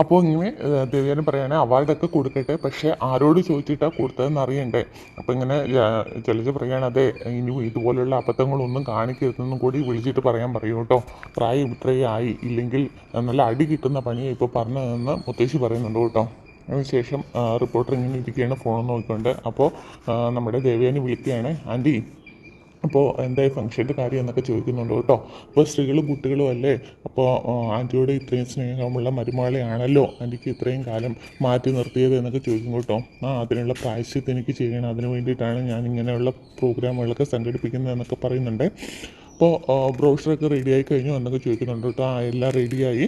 അപ്പോൾ ഇങ്ങനെ ദേവയാനി പറയുകയാണെ അവാർഡൊക്കെ കൊടുക്കട്ടെ, പക്ഷേ ആരോട് ചോദിച്ചിട്ടാണ് കൊടുത്തതെന്ന് അറിയണ്ടേ. അപ്പോൾ ഇങ്ങനെ ജലജ പറയുകയാണ്, അതെ ഇനി ഇതുപോലുള്ള അബദ്ധങ്ങളൊന്നും കാണിക്കരുതെന്നും കൂടി വിളിച്ചിട്ട് പറയാൻ പറയൂ കേട്ടോ. പ്രായം ഇത്രയും ആയി, ഇല്ലെങ്കിൽ നല്ല അടി കിട്ടുന്ന പണിയാണ് ഇപ്പോൾ പറഞ്ഞതെന്ന് മുത്തശ്ശി പറയുന്നുണ്ട് കേട്ടോ. അതിനുശേഷം റിപ്പോർട്ടർ ഇങ്ങനെ ഇരിക്കുകയാണ് ഫോൺ നോക്കിക്കൊണ്ട്. അപ്പോൾ നമ്മുടെ ദേവയാനി വിളിക്കുകയാണ്, ആൻറ്റി അപ്പോൾ എന്തായി ഫംഗ്ഷൻ്റെ കാര്യം എന്നൊക്കെ ചോദിക്കുന്നുണ്ട് കേട്ടോ. അപ്പോൾ സ്ത്രീകളും കുട്ടികളും അല്ലേ, അപ്പോൾ ആൻറ്റിയോട് ഇത്രയും സ്നേഹമുള്ള മരുമകളെയാണല്ലോ ആൻറ്റിക്ക് ഇത്രയും കാലം മാറ്റി നിർത്തിയത് എന്നൊക്കെ ചോദിക്കും കേട്ടോ. അതിനുള്ള പ്രായശ്ചിത്തം എനിക്ക് ചെയ്യണം, അതിന് വേണ്ടിയിട്ടാണ് ഞാൻ ഇങ്ങനെയുള്ള പ്രോഗ്രാമുകളൊക്കെ സംഘടിപ്പിക്കുന്നത് എന്നൊക്കെ പറയുന്നുണ്ട്. അപ്പോൾ ബ്രോഷറൊക്കെ റെഡിയായി കഴിഞ്ഞു എന്നൊക്കെ ചോദിക്കുന്നുണ്ട് കേട്ടോ. എല്ലാം റെഡിയായി,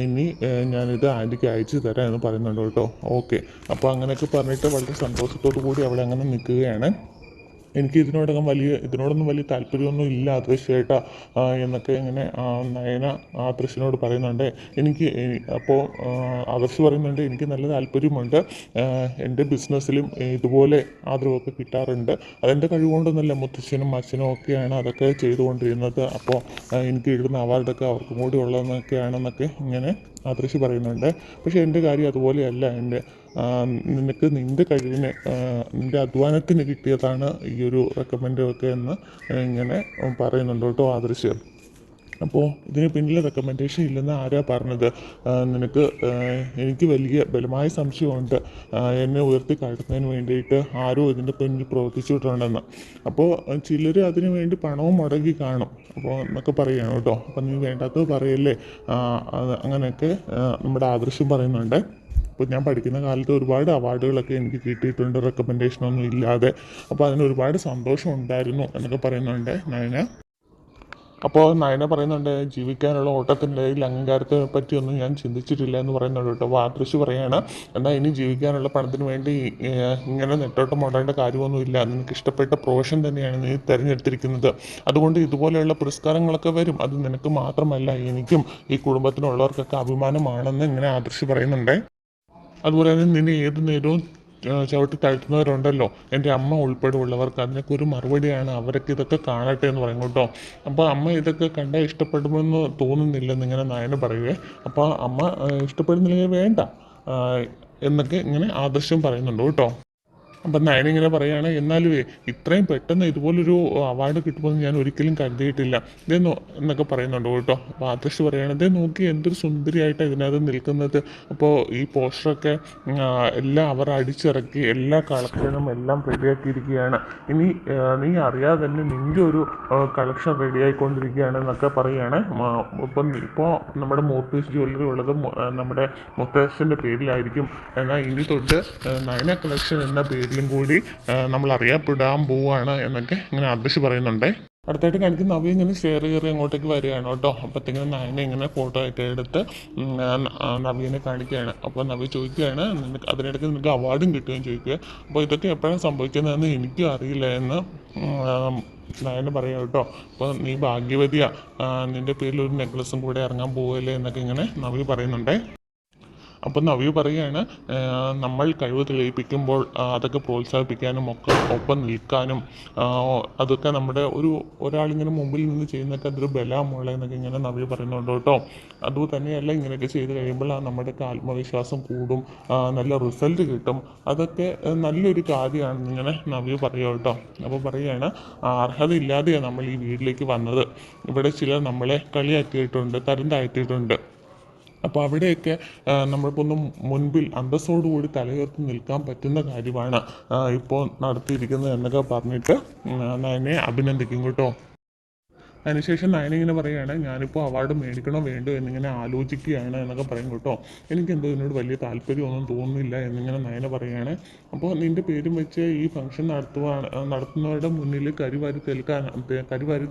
ഇനി ഞാനിത് ആൻറ്റിക്ക് അയച്ചു തരാം എന്ന് പറയുന്നുണ്ട് കേട്ടോ. ഓക്കെ, അപ്പോൾ അങ്ങനെയൊക്കെ പറഞ്ഞിട്ട് വളരെ സന്തോഷത്തോടു കൂടി അവിടെ അങ്ങനെ നിൽക്കുകയാണ്. എനിക്ക് ഇതിനോടൊന്നും വലിയ താല്പര്യമൊന്നും ഇല്ല തീർച്ചയായിട്ടാ എന്നൊക്കെ ഇങ്ങനെ നയന ആദർശിനോട് പറയുന്നുണ്ട്. അപ്പോൾ ആദർശ് പറയുന്നുണ്ട്, എനിക്ക് നല്ല താല്പര്യമുണ്ട്, എൻ്റെ ബിസിനസ്സിലും ഇതുപോലെ ആദരവൊക്കെ കിട്ടാറുണ്ട്. അതെൻ്റെ കഴിവുകൊണ്ടൊന്നുമല്ല, മുത്തച്ഛനും അച്ഛനും ഒക്കെയാണ് അതൊക്കെ ചെയ്തുകൊണ്ടിരുന്നത്. അപ്പോൾ എനിക്ക് കിട്ടുന്ന അവാർഡൊക്കെ അവർക്കും കൂടി ഉള്ളതെന്നൊക്കെയാണെന്നൊക്കെ ഇങ്ങനെ ആദർശ് പറയുന്നുണ്ട്. പക്ഷേ എൻ്റെ കാര്യം അതുപോലെയല്ല. നിനക്ക് നിൻ്റെ കഴിവിന് നിൻ്റെ അധ്വാനത്തിന് കിട്ടിയതാണ് ഈ ഒരു റെക്കമെൻഡൊക്കെ എന്ന് ഇങ്ങനെ പറയുന്നുണ്ട് കേട്ടോ ആദർശ്. അപ്പോൾ ഇതിന് പിന്നിൽ റെക്കമെൻഡേഷൻ ഇല്ലെന്ന് ആരാ പറഞ്ഞത്? എനിക്ക് വലിയ ബലമായ സംശയമുണ്ട്, എന്നെ ഉയർത്തി കാട്ടുന്നതിന് വേണ്ടിയിട്ട് ആരോ ഇതിൻ്റെ പിന്നിൽ പ്രവർത്തിച്ചിട്ടുണ്ടെന്ന്. അപ്പോൾ ചിലർ അതിനു വേണ്ടി പണവും മുടക്കി കാണും അപ്പോൾ എന്നൊക്കെ പറയുകയാണ് കേട്ടോ. അപ്പം നീ വേണ്ടാത്തത് പറയല്ലേ, അങ്ങനെയൊക്കെ നമ്മുടെ ആദർശം പറയുന്നുണ്ട്. അപ്പോൾ ഞാൻ പഠിക്കുന്ന കാലത്ത് ഒരുപാട് അവാർഡുകളൊക്കെ എനിക്ക് കിട്ടിയിട്ടുണ്ട് റെക്കമെൻഡേഷനൊന്നും ഇല്ലാതെ. അപ്പോൾ അതിന് ഒരുപാട് സന്തോഷം ഉണ്ടായിരുന്നു എന്നൊക്കെ പറയുന്നുണ്ട് നയന. അപ്പോൾ നയന പറയുന്നുണ്ട്, ജീവിക്കാനുള്ള ഓട്ടത്തിൻ്റെ അംഗീകാരത്തെ പറ്റിയൊന്നും ഞാൻ ചിന്തിച്ചിട്ടില്ല എന്ന് പറയുന്നുണ്ട് കേട്ടോ. ആദർശ് പറയാണ്, എന്നാൽ ഇനി ജീവിക്കാനുള്ള പണത്തിന് വേണ്ടി ഇങ്ങനെ നെട്ടോട്ടം ഓടേണ്ട കാര്യമൊന്നുമില്ല, നിനക്ക് ഇഷ്ടപ്പെട്ട പ്രൊഫഷൻ തന്നെയാണ് നീ തിരഞ്ഞെടുത്തിരിക്കുന്നത്. അതുകൊണ്ട് ഇതുപോലെയുള്ള പുരസ്കാരങ്ങളൊക്കെ വരും, അത് നിനക്ക് മാത്രമല്ല എനിക്കും ഈ കുടുംബത്തിനുള്ളവർക്കൊക്കെ അഭിമാനമാണെന്ന് ഇങ്ങനെ ആദർശ് പറയുന്നുണ്ട്. അതുപോലെ തന്നെ നിന്നെ ഏത് നേരവും ചവിട്ടി താഴ്ത്തുന്നവരുണ്ടല്ലോ, എൻ്റെ അമ്മ ഉൾപ്പെടെ ഉള്ളവർക്ക്, അതിനൊക്കെ ഒരു മറുപടിയാണ്, അവരൊക്കെ ഇതൊക്കെ കാണട്ടെ എന്ന് പറയും കേട്ടോ. അപ്പോൾ അമ്മ ഇതൊക്കെ കണ്ടാൽ ഇഷ്ടപ്പെടുമെന്ന് തോന്നുന്നില്ലെന്ന് ഇങ്ങനെ നയന പറയുകയെ. അപ്പോൾ അമ്മ ഇഷ്ടപ്പെടുന്നില്ലെങ്കിൽ വേണ്ട എന്നൊക്കെ ഇങ്ങനെ ആദർശം പറയുന്നുണ്ട് കേട്ടോ. അപ്പം നയനിങ്ങനെ പറയുകയാണ്, എന്നാലും ഇത്രയും പെട്ടെന്ന് ഇതുപോലൊരു അവാർഡ് കിട്ടുമെന്ന് ഞാൻ ഒരിക്കലും കരുതിയിട്ടില്ല എന്നൊക്കെ പറയുന്നുണ്ട് കേട്ടോ. അപ്പോൾ ആദർശ് പറയുകയാണ്, ഇതേ നോക്കി എന്തൊരു സുന്ദരിയായിട്ടാണ് ഇതിനകത്ത് നിൽക്കുന്നത്. അപ്പോൾ ഈ പോസ്റ്ററൊക്കെ എല്ലാം അവർ അടിച്ചിറക്കി എല്ലാ കളക്ഷനും എല്ലാം റെഡിയാക്കിയിരിക്കുകയാണ്. ഇനി നീ അറിയാതെ തന്നെ നിൻ്റെ ഒരു കളക്ഷൻ റെഡിയായിക്കൊണ്ടിരിക്കുകയാണ് എന്നൊക്കെ പറയുകയാണ്. ഇപ്പോൾ നമ്മുടെ മോർപ്പീസ് ജ്വല്ലറി ഉള്ളത് നമ്മുടെ മുത്തശ്ശൻ്റെ പേരിലായിരിക്കും. എന്നാൽ ഇനി തൊട്ട് നയന കളക്ഷൻ എന്ന പേരിലും കൂടി നമ്മൾ അറിയപ്പെടാൻ പോവുകയാണ് എന്നൊക്കെ ഇങ്ങനെ ആദർശ് പറയുന്നുണ്ട്. അടുത്തായിട്ട് കാണിക്കുന്ന നവി ഇങ്ങനെ ഷെയർ കയറി അങ്ങോട്ടേക്ക് വരികയാണ് കേട്ടോ. അപ്പോഴത്തേക്കും നയനെ ഇങ്ങനെ ഫോട്ടോ ആയിട്ട് എടുത്ത് നവീനെ കാണിക്കുകയാണ്. അപ്പോൾ നവി ചോദിക്കുകയാണ്, അതിനിടയ്ക്ക് നിനക്ക് അവാർഡും കിട്ടുകയും ചോദിക്കുക. അപ്പോൾ ഇതൊക്കെ എപ്പോഴാണ് സംഭവിക്കുന്നതെന്ന് എനിക്കും അറിയില്ല എന്ന് നയന് പറയാം കേട്ടോ. അപ്പോൾ നീ ഭാഗ്യവതിയാ, നിൻ്റെ പേരിൽ ഒരു നെക്ലസും കൂടെ ഇറങ്ങാൻ പോവുകയല്ലേ എന്നൊക്കെ ഇങ്ങനെ നവി പറയുന്നുണ്ട്. അപ്പം നവ്യ പറയുകയാണ്, നമ്മൾ കഴിവ് തെളിയിപ്പിക്കുമ്പോൾ അതൊക്കെ പ്രോത്സാഹിപ്പിക്കാനും ഒപ്പം നിൽക്കാനും അതൊക്കെ നമ്മുടെ ഒരാളിങ്ങനെ മുമ്പിൽ നിന്ന് ചെയ്യുന്നതൊക്കെ അതൊരു ബലമുള്ള എന്നൊക്കെ ഇങ്ങനെ നവ്യ പറയുന്നുണ്ട് കേട്ടോ. അതുതന്നെയല്ല, ഇങ്ങനെയൊക്കെ ചെയ്ത് കഴിയുമ്പോൾ നമ്മുടെയൊക്കെ ആത്മവിശ്വാസം കൂടും, നല്ല റിസൾട്ട് കിട്ടും, അതൊക്കെ നല്ലൊരു കാര്യമാണ് ഇങ്ങനെ നവ്യ പറയുക കേട്ടോ. അപ്പോൾ പറയുകയാണ്, അർഹതയില്ലാതെയാണ് നമ്മൾ ഈ വീട്ടിലേക്ക് വന്നത്, ഇവിടെ ചിലർ നമ്മളെ കളിയാക്കിയിട്ടുണ്ട്, തരം താഴ്ത്തിയിട്ടുണ്ട്. അപ്പോൾ അവിടെയൊക്കെ നമ്മൾക്കൊന്നും മുൻപിൽ അന്തസ്സോടുകൂടി തലയുയർത്തി നിൽക്കാൻ പറ്റുന്ന കാര്യമാണ് ഇപ്പോൾ നടത്തിയിരിക്കുന്നത് എന്നൊക്കെ പറഞ്ഞിട്ട് നയനെ അഭിനന്ദിക്കും കേട്ടോ. അതിനുശേഷം നയനിങ്ങനെ പറയുകയാണ്, ഞാനിപ്പോൾ അവാർഡ് മേടിക്കണോ വേണ്ടോ എന്നിങ്ങനെ ആലോചിക്കുകയാണ് എന്നൊക്കെ പറയും കേട്ടോ. എനിക്കെന്തോ ഇതിനോട് വലിയ താല്പര്യമൊന്നും തോന്നുന്നില്ല എന്നിങ്ങനെ നയന പറയുകയാണ്. അപ്പോൾ നിൻ്റെ പേരും വെച്ച് ഈ ഫംഗ്ഷൻ നടത്തുന്നവരുടെ മുന്നിൽ കരിവാരി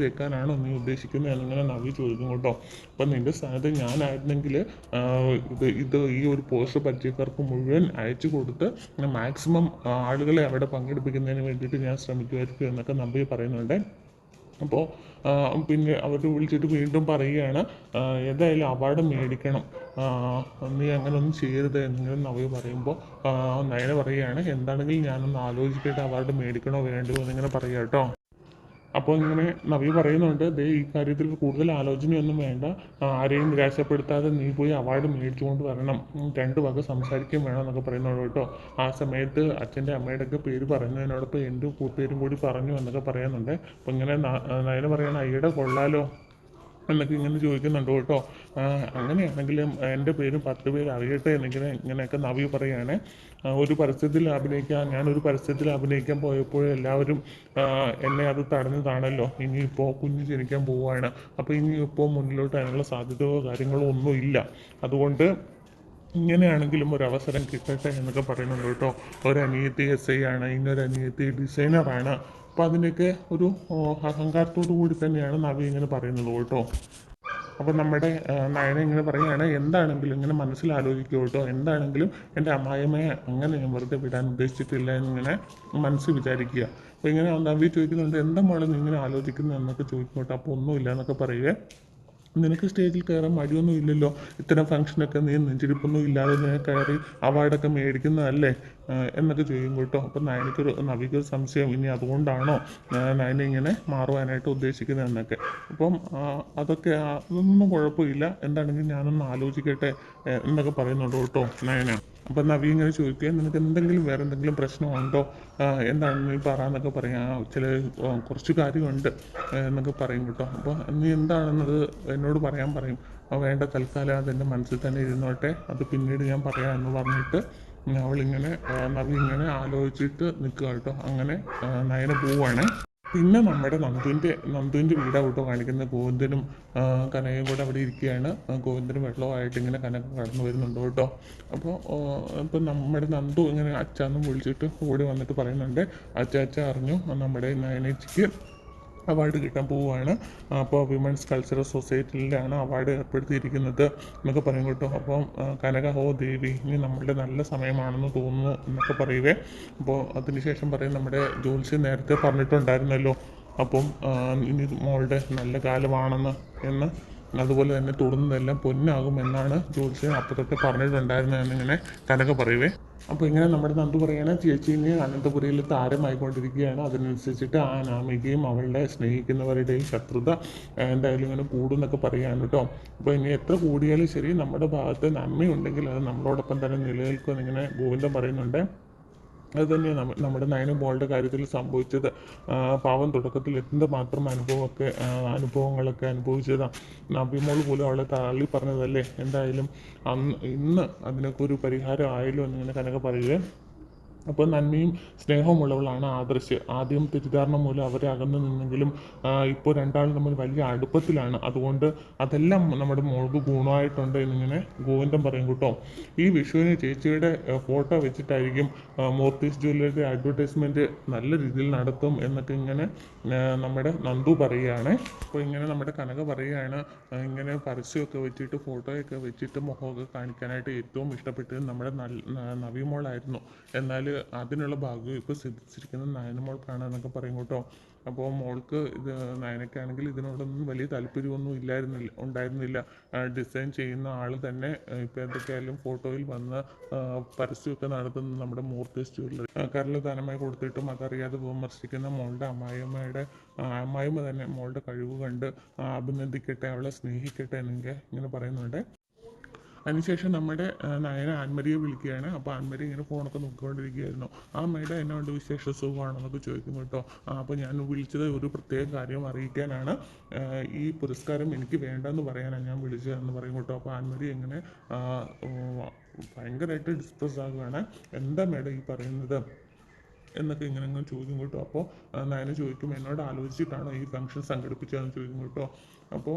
തേക്കാനാണോ നീ ഉദ്ദേശിക്കുന്നത് എന്നിങ്ങനെ നവി ചോദിക്കും കേട്ടോ. അപ്പം നിൻ്റെ സ്ഥാനത്ത് ഞാനായിരുന്നെങ്കിൽ ഈ ഒരു പോസ്റ്റർ പരിചയക്കാർക്ക് മുഴുവൻ അയച്ചു കൊടുത്ത് മാക്സിമം ആളുകളെ അവിടെ പങ്കെടുപ്പിക്കുന്നതിന് വേണ്ടിയിട്ട് ഞാൻ ശ്രമിക്കുമായിരിക്കും എന്നൊക്കെ നമ്പി പറയുന്നുണ്ട്. അപ്പോൾ പിന്നെ അവർ വിളിച്ചിട്ട് വീണ്ടും പറയുകയാണ്, ഏതായാലും അവാർഡ് മേടിക്കണം, നീ അങ്ങനെ ഒന്നും ചെയ്യരുത് എന്നിങ്ങനെ നവ്യ പറയുമ്പോൾ നയന പറയുകയാണ്, എന്താണെങ്കിലും ഞാനൊന്ന് ആലോചിച്ചിട്ട് അവാർഡ് മേടിക്കണോ വേണ്ടോ എന്നിങ്ങനെ പറയുക കേട്ടോ. അപ്പോൾ ഇങ്ങനെ നവി പറയുന്നുണ്ട്, ദേ ഈ കാര്യത്തിൽ കൂടുതൽ ആലോചനയൊന്നും വേണ്ട, ആരെയും നിരാശപ്പെടുത്താതെ നീ പോയി അവാർഡ് മേടിച്ചുകൊണ്ട് വരണം, രണ്ട് വക സംസാരിക്കുകയും വേണം എന്നൊക്കെ പറയുന്നുള്ളൂ കേട്ടോ. ആ സമയത്ത് അച്ഛൻ്റെ അമ്മയുടെ ഒക്കെ പേര് പറയുന്നതിനോടൊപ്പം എൻ്റെ പേരും കൂടി പറഞ്ഞു എന്നൊക്കെ പറയുന്നുണ്ട്. അപ്പോൾ ഇങ്ങനെ നയന പറയണം, അയ്യടെ കൊള്ളാലോ എന്നൊക്കെ ഇങ്ങനെ ചോദിക്കുന്നുണ്ട് കേട്ടോ. അങ്ങനെയാണെങ്കിലും എൻ്റെ പേരും 10 പേര് അറിയട്ടെ എന്നിങ്ങനെ ഇങ്ങനെയൊക്കെ നവി പറയുകയാണ്. ഒരു പരസ്യത്തിൽ ഞാനൊരു പരസ്യത്തിൽ അഭിനയിക്കാൻ പോയപ്പോൾ എല്ലാവരും എന്നെ അത് തടഞ്ഞതാണല്ലോ. ഇനിയിപ്പോൾ കുഞ്ഞ് ജനിക്കാൻ പോവുകയാണ്, അപ്പോൾ ഇനിയിപ്പോൾ മുന്നിലോട്ട് അതിനുള്ള സാധ്യതയോ കാര്യങ്ങളോ ഒന്നും ഇല്ല. അതുകൊണ്ട് ഇങ്ങനെയാണെങ്കിലും ഒരു അവസരം കിട്ടട്ടെ എന്നൊക്കെ പറയുന്നുണ്ട് കേട്ടോ. ഒരനിയത്തി SI ആണ്, ഇന്നൊരനിയത്തി ഡിസൈനറാണ്. അപ്പോൾ അതിൻ്റെയൊക്കെ ഒരു അഹങ്കാരത്തോടു കൂടി തന്നെയാണ് നവി ഇങ്ങനെ പറയുന്നത് കേട്ടോ. അപ്പോൾ നമ്മുടെ നയന ഇങ്ങനെ പറയുകയാണ്, എന്താണെങ്കിലും ഇങ്ങനെ മനസ്സിൽ ആലോചിക്കുക കേട്ടോ, എന്താണെങ്കിലും എൻ്റെ അമ്മായിയമ്മയെ അങ്ങനെ ഞാൻ വെറുതെ വിടാൻ ഉദ്ദേശിച്ചിട്ടില്ല എന്നിങ്ങനെ മനസ്സിൽ വിചാരിക്കുക. അപ്പോൾ ഇങ്ങനെ നവി ചോദിക്കുന്നുണ്ട്, എന്താ മോളെ നീ ഇങ്ങനെ ആലോചിക്കുന്നത് എന്നൊക്കെ ചോദിക്കും കേട്ടോ. അപ്പോൾ ഒന്നുമില്ല എന്നൊക്കെ പറയുക. നിനക്ക് സ്റ്റേജിൽ കയറാൻ മടിയൊന്നും ഇല്ലല്ലോ, ഇത്തരം ഫംഗ്ഷനൊക്കെ നീ നെഞ്ചിരിപ്പൊന്നും ഇല്ലാതെ നീ കയറി അവാർഡൊക്കെ മേടിക്കുന്നതല്ലേ എന്നൊക്കെ ചോദിക്കും കേട്ടോ. അപ്പം നവിക്കൊരു സംശയം, ഇനി അതുകൊണ്ടാണോ നയന ഇങ്ങനെ മാറുവാനായിട്ട് ഉദ്ദേശിക്കുന്നത് എന്നൊക്കെ. അപ്പം അതൊന്നും കുഴപ്പമില്ല, എന്താണെങ്കിലും ഞാനൊന്ന് ആലോചിക്കട്ടെ എന്നൊക്കെ പറയുന്നുണ്ട് കേട്ടോ നയന. അപ്പം നവി ഇങ്ങനെ ചോദിക്കുക, നിനക്ക് വേറെ എന്തെങ്കിലും പ്രശ്നമുണ്ടോ, എന്താണെന്ന് നീ പറയാന്നൊക്കെ പറയാം. കുറച്ച് കാര്യമുണ്ട് എന്നൊക്കെ പറയും കേട്ടോ. അപ്പോൾ നീ എന്താണെന്നത് എന്നോട് പറയാൻ പറയും. വേണ്ട, തൽക്കാലം അതെൻ്റെ മനസ്സിൽ തന്നെ ഇരുന്നോട്ടെ, അത് പിന്നീട് ഞാൻ പറയാം എന്ന് പറഞ്ഞിട്ട് നവി ഇങ്ങനെ ആലോചിച്ചിട്ട് നിൽക്കുക കേട്ടോ. അങ്ങനെ നയന പോവുകയാണേ. പിന്നെ നമ്മുടെ നന്ദുവിൻ്റെ വീടാണ് കേട്ടോ കാണിക്കുന്നത്. ഗോവിന്ദനും കനകയും കൂടെ അവിടെ ഇരിക്കുകയാണ്. ഗോവിന്ദനും വെള്ളമായിട്ട് ഇങ്ങനെ കനക കടന്നു വരുന്നുണ്ട് കേട്ടോ. അപ്പോൾ നമ്മുടെ നന്ദു ഇങ്ങനെ അച്ഛാന്നും വിളിച്ചിട്ട് ഓടി വന്നിട്ട് പറയുന്നുണ്ട്, അച്ഛ അറിഞ്ഞു, നമ്മുടെ നയനേച്ചിക്ക് അവാർഡ് കിട്ടാൻ പോവുകയാണ്. അപ്പോൾ വിമൻസ് കൾച്ചറൽ സൊസൈറ്റിയിലാണ് അവാർഡ് ഏർപ്പെടുത്തിയിരിക്കുന്നത് എന്നൊക്കെ പറയും കേട്ടോ. അപ്പം കനക, ഓ ദേവി, ഇനി നമ്മളുടെ നല്ല സമയമാണെന്ന് തോന്നുന്നു എന്നൊക്കെ പറയുവേ. അപ്പോൾ അതിനുശേഷം പറയും, നമ്മുടെ ജ്യോത്സ്യം നേരത്തെ പറഞ്ഞിട്ടുണ്ടായിരുന്നല്ലോ, അപ്പം ഇനി മോളുടെ നല്ല കാലമാണെന്ന് അതുപോലെ തന്നെ തൊടുന്നതെല്ലാം പൊന്നാകും എന്നാണ് ജ്യോത്സ്യം അപ്പോൾ തൊട്ട് പറഞ്ഞിട്ടുണ്ടായിരുന്നത് എന്നിങ്ങനെ കനക പറയുവേ. അപ്പോൾ ഇങ്ങനെ നമ്മുടെ നന്ദു പറയുകയാണ്, ചേച്ചീനെ അനന്തപുരിയിൽ താരമായിക്കൊണ്ടിരിക്കുകയാണ്, അതിനനുസരിച്ചിട്ട് ആ അനാമികയും അവളുടെ സ്നേഹിക്കുന്നവരുടെയും ശത്രുത എന്തായാലും ഇങ്ങനെ കൂടുന്നൊക്കെ പറയുകയാണ് കേട്ടോ. അപ്പോൾ ഇനി എത്ര കൂടിയാലും ശരി, നമ്മുടെ ഭാഗത്ത് നന്മയുണ്ടെങ്കിൽ അത് നമ്മളോടൊപ്പം തന്നെ നിലനിൽക്കുമെന്ന് ഇങ്ങനെ ഗോവിന്ദൻ പറയുന്നുണ്ട്. അത് തന്നെയാണ് നമ്മുടെ നയന മോളുടെ കാര്യത്തിൽ സംഭവിച്ചത്. പാവം തുടക്കത്തിൽ എന്തുമാത്രം അനുഭവങ്ങളൊക്കെ അനുഭവിച്ചതാണ്. നബിമോൾ പോലും അവളെ തള്ളി പറഞ്ഞതല്ലേ. എന്തായാലും ഇന്ന് അതിനൊക്കെ ഒരു പരിഹാരം ആയല്ലോ എന്നിങ്ങനെ കനക പറയുക. അപ്പോൾ നന്മയും സ്നേഹവുമുള്ളവളാണ് ആദർശ്. ആദ്യം തെറ്റിദ്ധാരണ മൂലം അവരെ അകന്നു നിന്നെങ്കിലും ഇപ്പോൾ രണ്ടാളും നമ്മൾ വലിയ അടുപ്പത്തിലാണ്. അതുകൊണ്ട് അതെല്ലാം നമ്മുടെ മോൾക്ക് ഗുണമായിട്ടുണ്ട് എന്നിങ്ങനെ ഗോവിന്ദൻ പറയും കേട്ടോ. ഈ വിഷുവിന് ചേച്ചിയുടെ ഫോട്ടോ വെച്ചിട്ടായിരിക്കും മൂർത്തീസ് ജ്വല്ലറിയുടെ അഡ്വർടൈസ്മെൻറ്റ് നല്ല രീതിയിൽ നടത്തും എന്നൊക്കെ ഇങ്ങനെ നമ്മുടെ നന്ദു പറയുകയാണ്. അപ്പോൾ ഇങ്ങനെ നമ്മുടെ കനക പറയുകയാണ്, ഇങ്ങനെ പരസ്യമൊക്കെ വെച്ചിട്ട് ഫോട്ടോയൊക്കെ വെച്ചിട്ട് മുഖമൊക്കെ കാണിക്കാനായിട്ട് ഏറ്റവും ഇഷ്ടപ്പെട്ടത് നമ്മുടെ നവിമോളായിരുന്നു. എന്നാൽ അതിനുള്ള ഭാഗ്യം ഇപ്പോൾ സിദ്ധിച്ചിരിക്കുന്നത് നയനമോൾക്കാണ് എന്നൊക്കെ പറയും കേട്ടോ. അപ്പോൾ മോൾക്ക് നയനയ്ക്കാണെങ്കിൽ ഇതിനോടൊന്നും വലിയ താല്പര്യമൊന്നും ഉണ്ടായിരുന്നില്ല. ഡിസൈൻ ചെയ്യുന്ന ആൾ തന്നെ ഇപ്പോൾ എന്തൊക്കെയായാലും ഫോട്ടോയിൽ വന്ന് പരസ്യമൊക്കെ നടത്തുന്ന നമ്മുടെ മൂർത്തീസ് ജ്വല്ലറി കരൾ ദാനമായി കൊടുത്തിട്ടും അതറിയാതെ വിമർശിക്കുന്ന മോളുടെ അമ്മായിമ്മ തന്നെ മോളുടെ കഴിവ് കണ്ട് അഭിനന്ദിക്കട്ടെ, അവളെ സ്നേഹിക്കട്ടെ എന്നൊക്കെ ഇങ്ങനെ പറയുന്നുണ്ട്. അതിനുശേഷം നമ്മുടെ നയന ആൻമരിയെ വിളിക്കുകയാണ്. അപ്പോൾ ആൻമരി ഇങ്ങനെ ഫോണൊക്കെ നോക്കിക്കൊണ്ടിരിക്കുകയായിരുന്നു. ആ അമ്മയുടെ എന്നോട് വിശേഷ സുഖമാണെന്നൊക്കെ ചോദിക്കും കേട്ടോ. അപ്പോൾ ഞാൻ വിളിച്ചത് ഒരു പ്രത്യേക കാര്യം അറിയിക്കാനാണ്, ഈ പുരസ്കാരം എനിക്ക് വേണ്ടെന്ന് പറയാനാണ് ഞാൻ വിളിച്ചതെന്ന് പറയും കേട്ടോ. അപ്പോൾ ആൻമരി ഇങ്ങനെ ഭയങ്കരമായിട്ട് ഡിസ്ട്രസ് ആകുകയാണ്. എന്താ മേഡം ഈ പറയുന്നത് എന്നൊക്കെ ഇങ്ങനെ ചോദിക്കും കേട്ടോ. അപ്പോൾ നയന ചോദിക്കും, എന്നോട് ആലോചിച്ചിട്ടാണോ ഈ ഫംഗ്ഷൻ സംഘടിപ്പിച്ചതെന്ന് ചോദിക്കും കേട്ടോ. അപ്പോൾ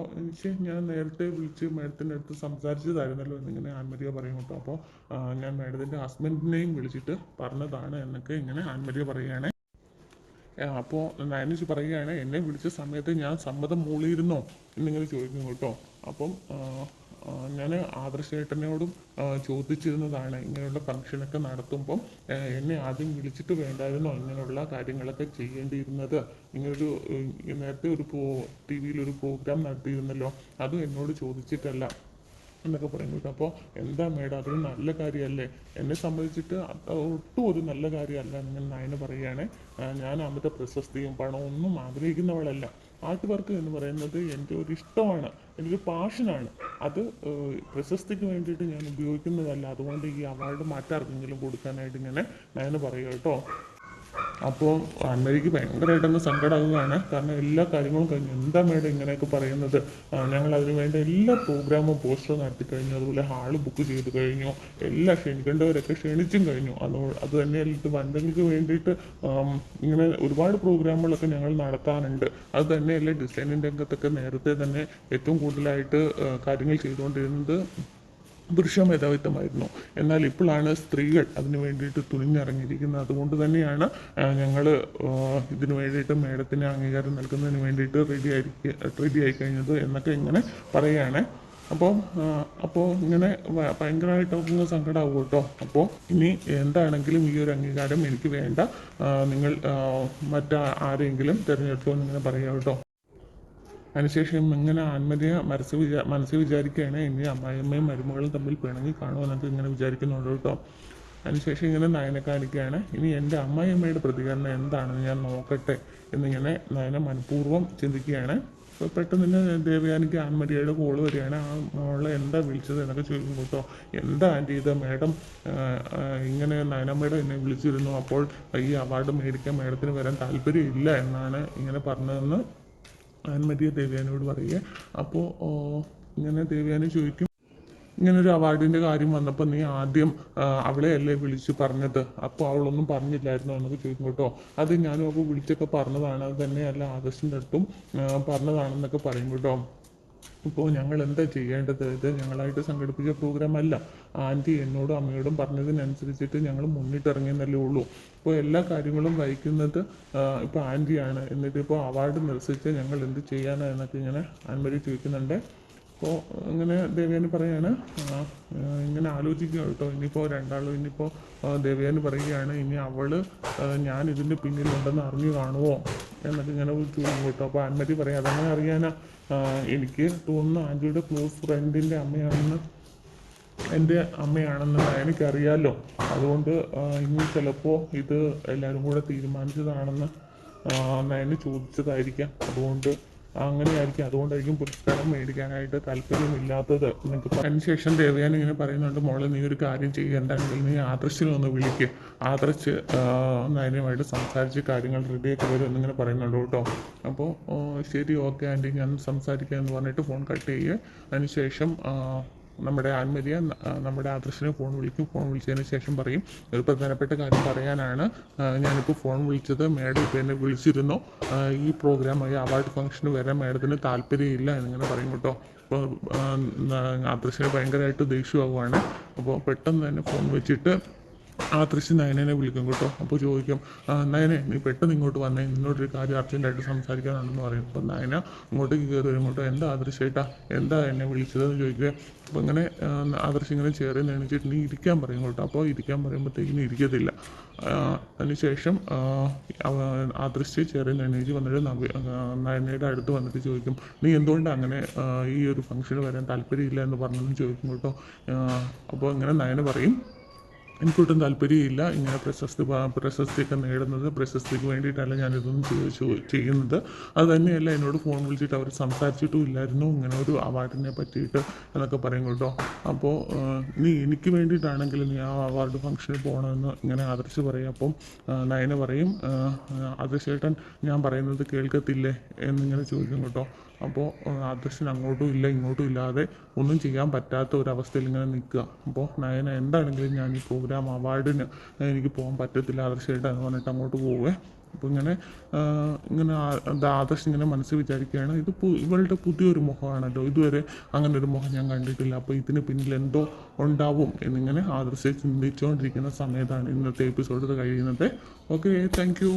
ഞാൻ നേരത്തെ വിളിച്ച് മേഡത്തിൻ്റെ അടുത്ത് സംസാരിച്ചതായിരുന്നല്ലോ എന്നിങ്ങനെ ആൻമരിയ പറയും കേട്ടോ. അപ്പോൾ ഞാൻ മേഡത്തിൻ്റെ ഹസ്ബൻഡിനെയും വിളിച്ചിട്ട് പറഞ്ഞതാണ് എന്നൊക്കെ ഇങ്ങനെ ആൻമരിയ പറയുകയാണ്. അപ്പോൾ നയന പറയുകയാണ്, എന്നെ വിളിച്ച സമയത്ത് ഞാൻ സമ്മതം മൂളിയിരുന്നോ എന്നിങ്ങനെ ചോദിക്കും കേട്ടോ. അപ്പം ഞാൻ ആദർശേട്ടനോടും ചോദിച്ചിരുന്നതാണ്, ഇങ്ങനെയുള്ള ഫംഗ്ഷനൊക്കെ നടത്തുമ്പം എന്നെ ആദ്യം വിളിച്ചിട്ട് വേണ്ടായിരുന്നോ ഇങ്ങനെയുള്ള കാര്യങ്ങളൊക്കെ ചെയ്യേണ്ടിയിരുന്നത്. നേരത്തെ ഒരു TV-യിൽ ഒരു പ്രോഗ്രാം നടത്തിയിരുന്നല്ലോ, അതും എന്നോട് ചോദിച്ചിട്ടല്ല എന്നൊക്കെ പറയും കേട്ടോ. അപ്പോൾ എന്താ മേഡം, അതൊരു നല്ല കാര്യമല്ലേ? എന്നെ സംബന്ധിച്ചിട്ട് ഒട്ടും ഒരു നല്ല കാര്യമല്ല എന്ന് നയന പറയുകയാണ്. ഞാൻ അമിത പ്രശസ്തിയും പണവും ഒന്നും ആഗ്രഹിക്കുന്നവളല്ല. ആർട്ട് വർക്ക് എന്ന് പറയുന്നത് എൻ്റെ ഒരു ഇഷ്ടമാണ്, എൻ്റെ ഒരു പാഷനാണ്. അത് പ്രശസ്തിക്ക് വേണ്ടിയിട്ട് ഞാൻ ഉപയോഗിക്കുന്നതല്ല. അതുകൊണ്ട് ഈ അവാർഡ് മറ്റാർക്കെങ്കിലും കൊടുക്കാനായിട്ട് ഇങ്ങനെ നയന പറയുക കേട്ടോ. അപ്പോൾ അന്നേക്ക് ഭയങ്കരമായിട്ടങ്ങ് സങ്കടമാകുകയാണ്. കാരണം എല്ലാ കാര്യങ്ങളും കഴിഞ്ഞു. എന്താ മേഡം ഇങ്ങനെയൊക്കെ പറയുന്നത്? ഞങ്ങൾ അതിന് വേണ്ട എല്ലാ പ്രോഗ്രാമും പോസ്റ്റർ നടത്തി കഴിഞ്ഞു, അതുപോലെ ഹാള് ബുക്ക് ചെയ്ത് കഴിഞ്ഞു, എല്ലാം ക്ഷണിക്കേണ്ടവരൊക്കെ ക്ഷണിച്ചും കഴിഞ്ഞു. അത് തന്നെയല്ല, ഇത് വനിതകൾക്ക് വേണ്ടിയിട്ട് ഇങ്ങനെ ഒരുപാട് പ്രോഗ്രാമുകളൊക്കെ ഞങ്ങൾ നടത്താറുണ്ട്. അത് തന്നെയല്ലേ ഡിസൈനിങ് രംഗത്തൊക്കെ നേരത്തെ തന്നെ ഏറ്റവും കൂടുതലായിട്ട് കാര്യങ്ങൾ ചെയ്തുകൊണ്ടിരുന്നത് പുരുഷ മേധാവിത്വമായിരുന്നു. എന്നാൽ ഇപ്പോഴാണ് സ്ത്രീകൾ അതിന് വേണ്ടിയിട്ട് തുനിഞ്ഞിറങ്ങിയിരിക്കുന്നത്. അതുകൊണ്ട് തന്നെയാണ് ഞങ്ങൾ ഇതിനു വേണ്ടിയിട്ട് മേഡത്തിന് അംഗീകാരം നൽകുന്നതിന് വേണ്ടിയിട്ട് റെഡി ആയി കഴിഞ്ഞത് എന്നൊക്കെ ഇങ്ങനെ പറയുകയാണ്. അപ്പോൾ ഇങ്ങനെ ഭയങ്കരമായിട്ട് അവർക്ക് സങ്കടമാകും കേട്ടോ. അപ്പോൾ ഇനി എന്താണെങ്കിലും ഈ ഒരു അംഗീകാരം എനിക്ക് വേണ്ട, നിങ്ങൾ മറ്റാരെങ്കിലും തിരഞ്ഞെടുത്തോ എന്നിങ്ങനെ പറയാം കേട്ടോ. അതിനുശേഷം ഇങ്ങനെ ആത്മഹത്യ മനസ്സിൽ വിചാരിക്കുകയാണ്, ഇനി അമ്മായിയമ്മയും മരുമകളും തമ്മിൽ പിണങ്ങി കാണുമെന്നൊക്കെ ഇങ്ങനെ വിചാരിക്കുന്നുണ്ട് കേട്ടോ. അതിനുശേഷം ഇങ്ങനെ നയനെ കാണിക്കുകയാണ്, ഇനി എൻ്റെ അമ്മായിയമ്മയുടെ പ്രതികരണം എന്താണെന്ന് ഞാൻ നോക്കട്ടെ എന്നിങ്ങനെ നയന മനഃപൂർവ്വം ചിന്തിക്കുകയാണ്. അപ്പോൾ പെട്ടെന്ന് തന്നെ ദേവയാനിക്ക് ആൻമരിയയുടെ കോള് വരികയാണ്. ആ മോളെ എന്താ വിളിച്ചത് എന്നൊക്കെ ചോദിക്കും കേട്ടോ. എന്താ ആൻറ്റി ഇത്, മേഡം ഇങ്ങനെ നയനമ്മയുടെ എന്നെ വിളിച്ചിരുന്നു, അപ്പോൾ ഈ അവാർഡ് മേടിക്കാൻ മേഡത്തിന് വരാൻ താല്പര്യമില്ല എന്നാണ് ഇങ്ങനെ പറഞ്ഞതെന്ന് ആൻമരിയ ദേവയാനിയോട് പറയുക. അപ്പോൾ ഇങ്ങനെ ദേവയാനി ചോദിക്കും, ഇങ്ങനൊരു അവാർഡിൻ്റെ കാര്യം വന്നപ്പോൾ നീ ആദ്യം അവളെ അല്ലേ വിളിച്ച് പറഞ്ഞത്, അപ്പോൾ അവളൊന്നും പറഞ്ഞില്ലായിരുന്നോ എന്നൊക്കെ ചോദിക്കും കേട്ടോ. അത് ഞാനും അപ്പോൾ വിളിച്ചൊക്കെ പറഞ്ഞതാണ്, അത് തന്നെയല്ല ആദർശിൻ്റെ അടുത്തും പറഞ്ഞതാണെന്നൊക്കെ പറയും കേട്ടോ. ഇപ്പോൾ ഞങ്ങൾ എന്താ ചെയ്യേണ്ടത്? ഇത് ഞങ്ങളായിട്ട് സംഘടിപ്പിച്ച പ്രോഗ്രാം അല്ല. ആൻറ്റി എന്നോടും അമ്മയോടും പറഞ്ഞതിനനുസരിച്ചിട്ട് ഞങ്ങൾ മുന്നിട്ടിറങ്ങിയെന്നല്ലേ ഉള്ളൂ. ഇപ്പോൾ എല്ലാ കാര്യങ്ങളും വഹിക്കുന്നത് ഇപ്പോൾ ആൻറ്റിയാണ്. എന്നിട്ട് ഇപ്പോൾ അവാർഡ് നിരസിച്ച് ഞങ്ങൾ എന്ത് ചെയ്യാനാണ് എന്നൊക്കെ ഇങ്ങനെ ആൻമരി ചോദിക്കുന്നുണ്ട്. അപ്പോൾ ഇങ്ങനെ ദേവയാനി പറയാണ്, ഇങ്ങനെ ആലോചിക്കുക കേട്ടോ. ഇനിയിപ്പോൾ രണ്ടാളും ഇനിയിപ്പോൾ ദേവയാനി പറയുകയാണ്, ഇനി അവൾ ഞാൻ ഇതിൻ്റെ പിന്നിലുണ്ടെന്ന് അറിഞ്ഞു കാണുമോ എന്നൊക്കെ ഇങ്ങനെ ചോദിക്കും കേട്ടോ. അപ്പോൾ ആൻമരി പറയാം, അതങ്ങനെ അറിയാനാ, എനിക്ക് തോന്നുന്നു ആൻറ്റിയുടെ ക്ലോസ് ഫ്രണ്ടിൻ്റെ അമ്മയാണെന്ന്, എൻ്റെ അമ്മയാണെന്ന് എനിക്കറിയാമല്ലോ. അതുകൊണ്ട് ഇനി ചിലപ്പോൾ ഇത് എല്ലാവരും കൂടെ തീരുമാനിച്ചതാണെന്ന് നയന് ചോദിച്ചതായിരിക്കാം. അതുകൊണ്ട് അങ്ങനെയായിരിക്കും, അതുകൊണ്ടായിരിക്കും പുരസ്കാരം മേടിക്കാനായിട്ട് താല്പര്യമില്ലാത്തത് എന്നൊക്കെ. അതിനുശേഷം ദേവയാനി ഇങ്ങനെ പറയുന്നുണ്ട്, മോളെ നീ ഒരു കാര്യം ചെയ്യുക, എന്താണെങ്കിൽ നീ ആദർശിനെ ഒന്ന് വിളിക്കുക, ആദർശ് നയനുമായിട്ട് സംസാരിച്ച് കാര്യങ്ങൾ റെഡിയാക്കി വരും എന്നിങ്ങനെ പറയുന്നുണ്ട് കേട്ടോ. അപ്പോൾ ശരി, ഓക്കെ ആൻറ്റി, ഞാൻ സംസാരിക്കാം എന്ന് പറഞ്ഞിട്ട് ഫോൺ കട്ട് ചെയ്യുക. അതിനുശേഷം നമ്മുടെ ആൻമരിയ നമ്മുടെ ആദർശിനെ ഫോൺ വിളിക്കും. ഫോൺ വിളിച്ചതിന് ശേഷം പറയും, ഒരു പ്രധാനപ്പെട്ട കാര്യം പറയാനാണ് ഞാനിപ്പോൾ ഫോൺ വിളിച്ചത്. മേഡം ഇപ്പോൾ എന്നെ വിളിച്ചിരുന്നു, ഈ പ്രോഗ്രാമായി അവാർഡ് ഫംഗ്ഷന് വരാൻ മേഡത്തിന് താല്പര്യമില്ല എന്നിങ്ങനെ പറയും കേട്ടോ. അപ്പോൾ ആദർശിന് ഭയങ്കരമായിട്ട് ദേഷ്യമാകുവാണ്. അപ്പോൾ പെട്ടെന്ന് തന്നെ ഫോൺ വെച്ചിട്ട് ആദർശ് നയനെ വിളിക്കും കേട്ടോ. അപ്പോൾ ചോദിക്കും, നയനെ നീ പെട്ടെന്ന് ഇങ്ങോട്ട് വന്നേ, നിന്നോടൊരു കാര്യം അർജൻറ്റായിട്ട് സംസാരിക്കാനുണ്ടെന്ന് പറയും. അപ്പോൾ നയന ഇങ്ങോട്ടേക്ക് കയറി വരും കേട്ടോ. എന്താ ആദർശേട്ടാ, എന്താ എന്നെ വിളിച്ചതെന്ന് ചോദിക്കുക. അപ്പോൾ ഇങ്ങനെ ആദർശ് ഇങ്ങനെ ചേറി നെണിച്ചിട്ട് നീ ഇരിക്കാൻ പറയും കേട്ടോ. അപ്പോൾ ഇരിക്കാൻ പറയുമ്പോഴത്തേക്കിനും ഇരിക്കത്തില്ല. അതിനുശേഷം ആദർശ് ചേറി നെണിച്ച് വന്നിട്ട് നയനയുടെ അടുത്ത് വന്നിട്ട് ചോദിക്കും, നീ എന്തുകൊണ്ടാണ് അങ്ങനെ ഈ ഒരു ഫംഗ്ഷന് വരാൻ താല്പര്യമില്ല എന്ന് പറഞ്ഞെന്ന് ചോദിക്കും കേട്ടോ. അപ്പോൾ ഇങ്ങനെ നയന പറയും, എനിക്കൊട്ടും താല്പര്യമില്ല ഇങ്ങനെ പ്രശസ്തിയൊക്കെ നേടുന്നത്. പ്രശസ്തിക്ക് വേണ്ടിയിട്ടല്ല ഞാനിതൊന്നും ചെയ്യുന്നത്. അത് തന്നെയല്ല, എന്നോട് ഫോൺ വിളിച്ചിട്ട് അവർ സംസാരിച്ചിട്ടും ഇല്ലായിരുന്നു ഇങ്ങനെ ഒരു അവാർഡിനെ പറ്റിയിട്ട് എന്നൊക്കെ പറയും കേട്ടോ. അപ്പോൾ നീ എനിക്ക് വേണ്ടിയിട്ടാണെങ്കിൽ നീ ആ അവാർഡ് ഫംഗ്ഷനിൽ പോകണമെന്ന് ഇങ്ങനെ ആദർശ് പറയും. അപ്പം നയന പറയും, ആദർശേട്ടൻ ഞാൻ പറയുന്നത് കേൾക്കത്തില്ലേ എന്നിങ്ങനെ ചോദിക്കും കേട്ടോ. അപ്പോൾ ആദർശന് അങ്ങോട്ടും ഇല്ല ഇങ്ങോട്ടും ഇല്ലാതെ ഒന്നും ചെയ്യാൻ പറ്റാത്ത ഒരവസ്ഥയിൽ ഇങ്ങനെ നിൽക്കുക. അപ്പോൾ നയന എന്താണെങ്കിലും ഞാൻ ഈ പ്രോഗ്രാം അവാർഡിന് എനിക്ക് പോകാൻ പറ്റത്തില്ല ആദർശമായിട്ട് എന്ന് പറഞ്ഞിട്ട് അങ്ങോട്ട് പോവേ. അപ്പോൾ ഇങ്ങനെ ആദർശ് ഇങ്ങനെ മനസ്സിൽ വിചാരിക്കുകയാണ്, ഇത് ഇവളുടെ പുതിയൊരു മുഖമാണല്ലോ, ഇതുവരെ അങ്ങനെ ഒരു മുഖം ഞാൻ കണ്ടിട്ടില്ല, അപ്പോൾ ഇതിന് പിന്നിൽ എന്തോ ഉണ്ടാവും എന്നിങ്ങനെ ആദർശ് ചിന്തിച്ചുകൊണ്ടിരിക്കുന്ന സമയത്താണ് ഇന്നത്തെ എപ്പിസോഡ് കഴിയുന്നത്. Okay, thank you.